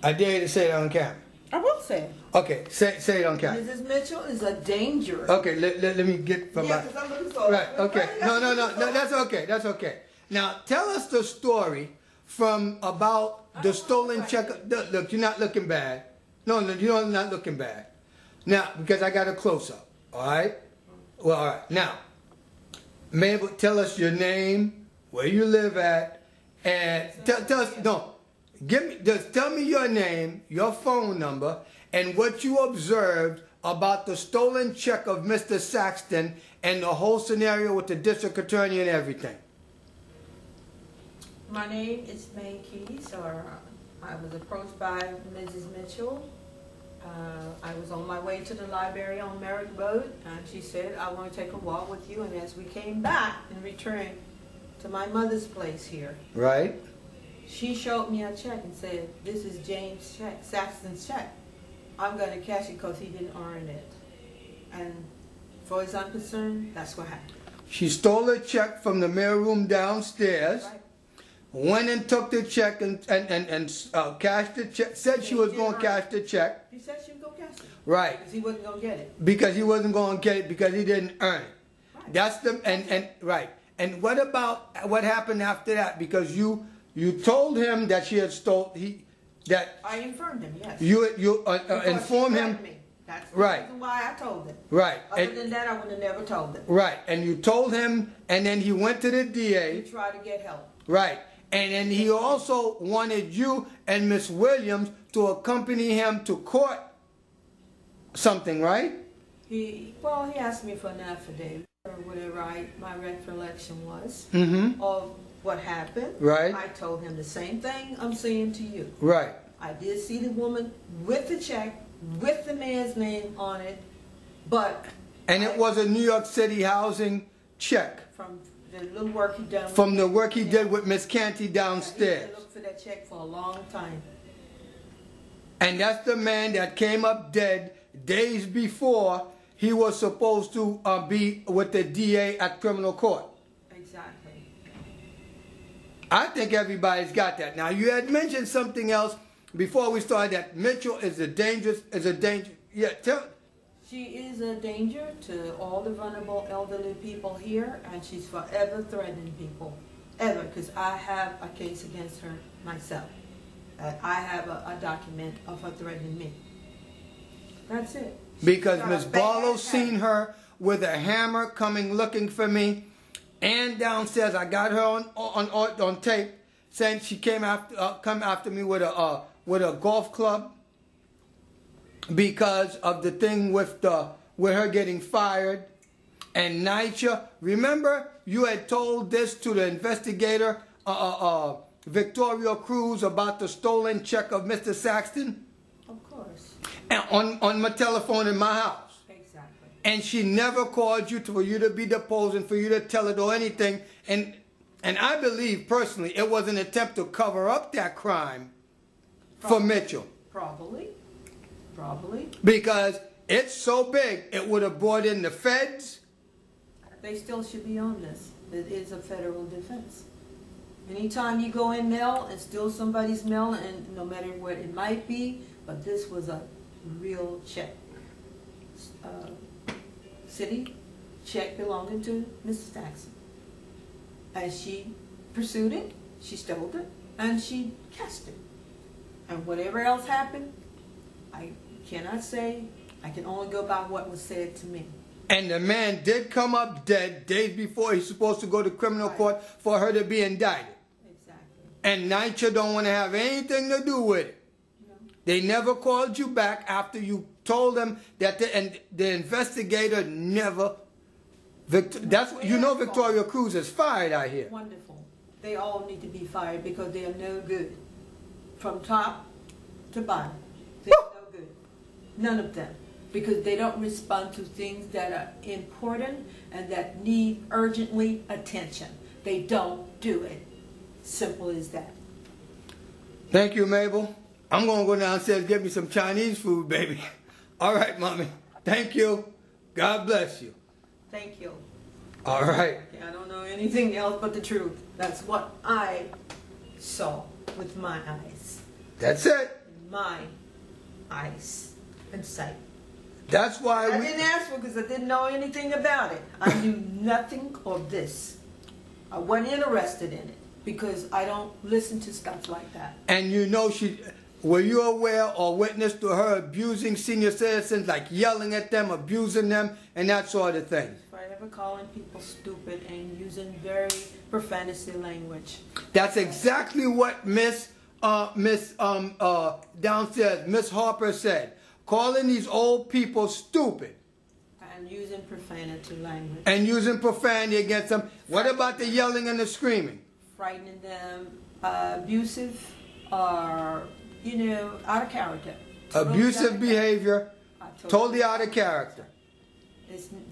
I dare you to say it on camera. I will say it. Okay, say it on camera. Mrs. Mitchell is a danger. Okay, let me get from yeah, my... I'm looking for Right, okay. No, that's okay, that's okay. Now, tell us the story from about the stolen check. Look, you're not looking bad. No, you're not looking bad. Now, because I got a close-up, all right? Well, all right. Now, Mabel, tell us your name, where you live at, and tell us, no, just tell me your name, your phone number, and what you observed about the stolen check of Mr. Saxton and the whole scenario with the district attorney and everything. My name is May Keys, or I was approached by Mrs. Mitchell. I was on my way to the library on Merrick Road, and she said, I want to take a walk with you. And as we came back and returned to my mother's place here, right, she showed me a check and said, this is James check, Saxton's check. I'm going to cash it because he didn't earn it. And as far as I'm concerned, that's what happened. She stole a check from the mailroom downstairs. Right. Went and took the check and cashed the check. Said she was going to cash the check. He said she was going to cash it. Right. Because he wasn't going to get it. Because he wasn't going to get it because he didn't earn it. Right. That's the right. And what about what happened after that? Because you told him that she had stole that. I informed him. Yes. You informed him. Me. That's the right. reason why I told him. Right. Other than that, I would have never told him. Right. And you told him, and then he went to the DA. He tried to get help. Right. And then he also wanted you and Miss Williams to accompany him to court something, right? He asked me for an affidavit or whatever my recollection was of what happened. Right. I told him the same thing I'm saying to you. Right. I did see the woman with the check, with the man's name on it, but... And it was a New York City housing check. From the little work he done. From the work he did with Miss Canty downstairs. He looked for that check for a long time. And that's the man that came up dead days before he was supposed to be with the DA at criminal court. Exactly. I think everybody's got that. Now, you had mentioned something else before we started, that Mitchell is a danger. Yeah, tell. She is a danger to all the vulnerable elderly people here, and she's forever threatening people. Ever, because I have a case against her myself. I have a document of her threatening me. That's it. Because Miss Barlow seen her with a hammer coming looking for me, and downstairs I got her on tape saying she come after me with a golf club because of the thing with her getting fired. And NYCHA, remember you had told this to the investigator Victoria Cruz about the stolen check of Mr. Saxton? Of course. And on my telephone in my house. Exactly. And she never called you for you to be deposed and for you to tell it or anything. And I believe personally it was an attempt to cover up that crime for Mitchell. Probably. Probably. Because it's so big, it would have brought in the feds. They still should be on this. It is a federal defense. Anytime you go in mail and steal somebody's mail, and no matter what it might be, but this was a real check. City check belonging to Mrs. Saxton. As she pursued it, she stole it, and she cashed it. And whatever else happened, I cannot say. I can only go by what was said to me. And the man did come up dead days before he's supposed to go to criminal court for her to be indicted. Exactly. And NYCHA don't want to have anything to do with it. No. They never called you back after you told them that the investigator never... you know Victoria Cruz is fired out here. Wonderful. They all need to be fired because they are no good. From top to bottom. They're no good. None of them. Because they don't respond to things that are important and that need urgently attention. They don't do it. Simple as that. Thank you, Mabel. I'm going to go downstairs and get me some Chinese food, baby. All right, Mommy. Thank you. God bless you. Thank you. All right. I don't know anything else but the truth. That's what I saw with my eyes. That's it. my eyes and sight. That's why I didn't ask for it because I didn't know anything about it. I knew nothing of this. I wasn't interested in it because I don't listen to stuff like that. And you know were you aware or witness to her abusing senior citizens, like yelling at them, abusing them, and that sort of thing? Forever calling people stupid and using very profanity language. That's exactly what Miss downstairs, Miss Harper said. Calling these old people stupid. And using profanity language. And using profanity against them. What about the yelling and the screaming? Frightening them, abusive, or, you know, out of character. Abusive behavior, totally out of character.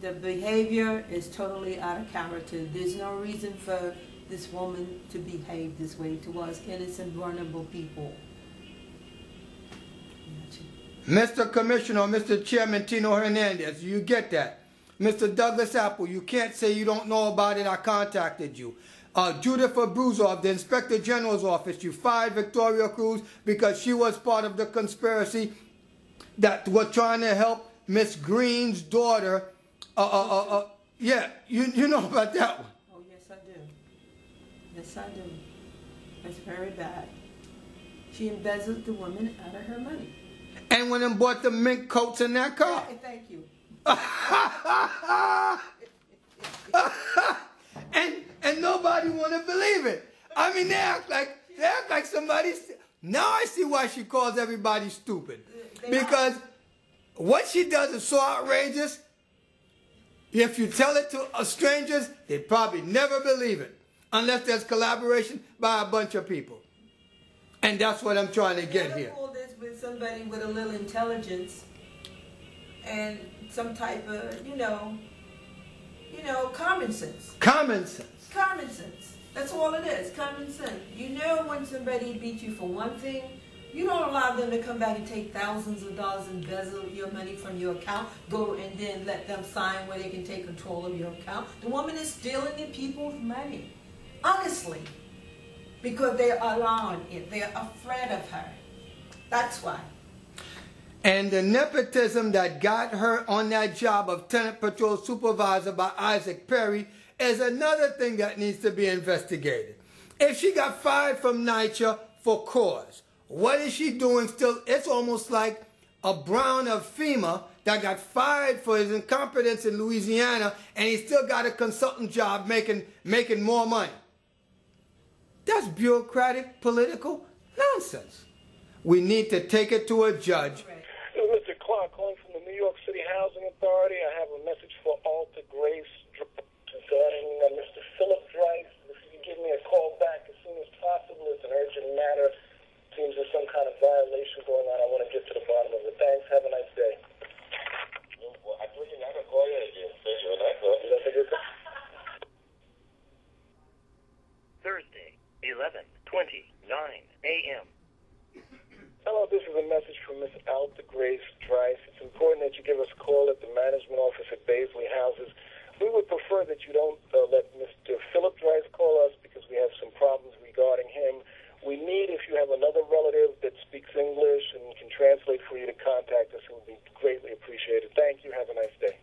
The behavior is totally out of character. There's no reason for this woman to behave this way towards innocent, vulnerable people. Mr. Commissioner, Mr. Chairman Tino Hernandez, you get that. Mr. Douglas Apple, you can't say you don't know about it. I contacted you. Judith Abruzzo of the Inspector General's office, you fired Victoria Cruz because she was part of the conspiracy that were trying to help Miss Green's daughter. Yeah, you know about that one. Oh, yes, I do. Yes, I do. It's very bad. She embezzled the woman out of her money. And went and bought the mink coats in that car. Thank you. and nobody want to believe it. I mean, they act like somebody. Now I see why she calls everybody stupid. Because what she does is so outrageous. If you tell it to strangers, they probably never believe it. Unless there's collaboration by a bunch of people. And that's what I'm trying to get here. With somebody with a little intelligence and some type of, you know, common sense. Common sense. Common sense. That's all it is, common sense. You know when somebody beats you for one thing, you don't allow them to come back and take thousands of dollars and embezzle your money from your account, go and then let them sign where they can take control of your account. The woman is stealing the people's money, honestly, because they're allowing it. They're afraid of her. That's why. And the nepotism that got her on that job of Tenant Patrol Supervisor by Isaac Perry is another thing that needs to be investigated. If she got fired from NYCHA for cause, what is she doing still? It's almost like a Brown of FEMA that got fired for his incompetence in Louisiana and he still got a consultant job making more money. That's bureaucratic, political nonsense. We need to take it to a judge. This is Mr. Clark calling from the New York City Housing Authority. I have a message for Alta Grace regarding Mr. Philip Drice. If you can give me a call back as soon as possible, it's an urgent matter. Seems there's some kind of violation going on. I want to get to the bottom of it. Thanks. Have a nice day. Well, I told you not to call you again. Is that a good thing? Thursday, 11:29 a.m. Hello, this is a message from Miss Alta Grace Drice. It's important that you give us a call at the management office at Baisley Houses. We would prefer that you don't let Mr. Philip Drice call us because we have some problems regarding him. We need, if you have another relative that speaks English and can translate for you to contact us, it would be greatly appreciated. Thank you. Have a nice day.